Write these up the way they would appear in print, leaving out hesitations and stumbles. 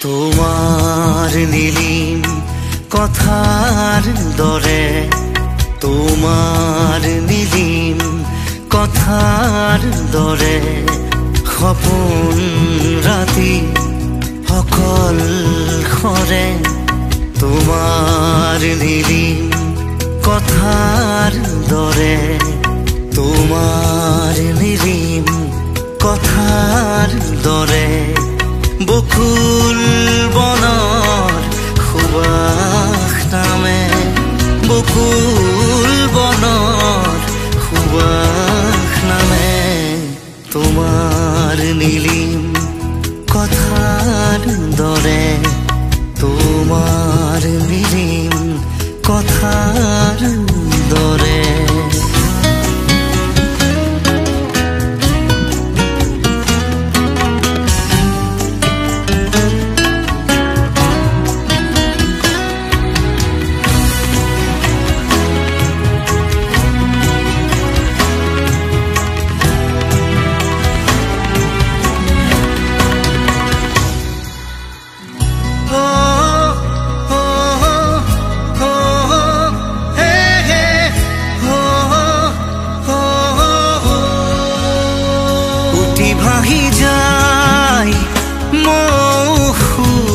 তোমাৰ নীলিম কথাৰ দৰে, তোমাৰ নীলিম কথাৰ দৰে, সপোন ৰাতি অকল খৰে। তোমাৰ নীলিম কথাৰ দৰে, তোমাৰ নীলিম কথাৰ দৰে, বকুল বনৰ সুবাস নামে, বকুল বনৰ সুবাস নামে। তোমাৰ নীলিম কথাৰ দৰে, তোমাৰ নীলিম কথাৰ দৰে। ভাহি যায় মৌসুৰ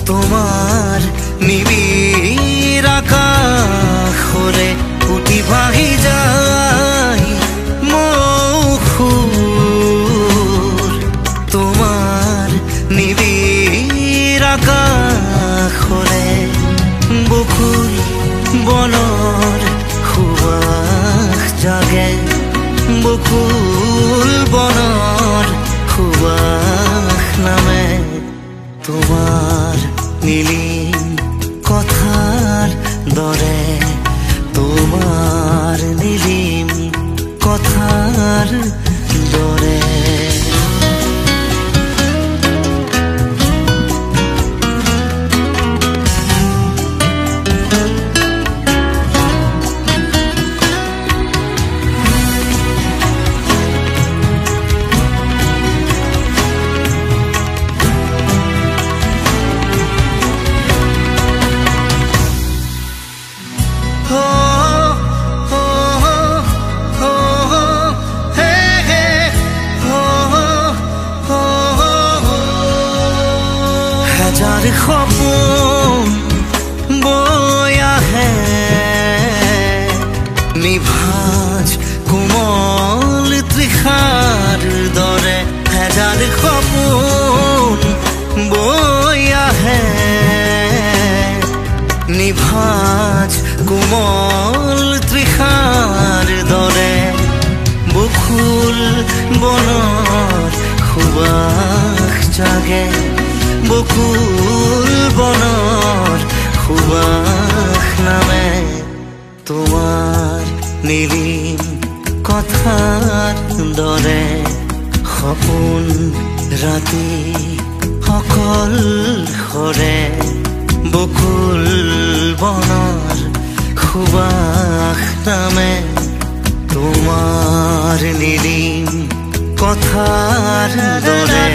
তোমাৰ নিবিড় আকাশৰে, উঠি ভাহি যায় মৌসুৰ তোমাৰ নিবিড় আকাশৰে, বকুল বনৰ সুবাস জাগে, বকুল বনৰ সুবাস নামে। তোমাৰ নীলিম কথাৰ দৰে, তোমাৰ নীলিম কথাৰ দৰে। হাজাৰ সপোন বৈ আহে নিভাঁজ কোমল তৃষাৰ দৰে, হাজাৰ সপোন বৈ আহে নিভাঁজ কোমল তৃষাৰ দৰে, বকুল বনৰ সুবাস জাগে, বকুল বনৰ সুবাস নামে। তোমাৰ নীলিম কথাৰ দৰে, সপোন ৰাতি অকল খৰে, বকুল বনৰ সুবাস নামে। তোমাৰ নীলিম কথাৰ দৰে।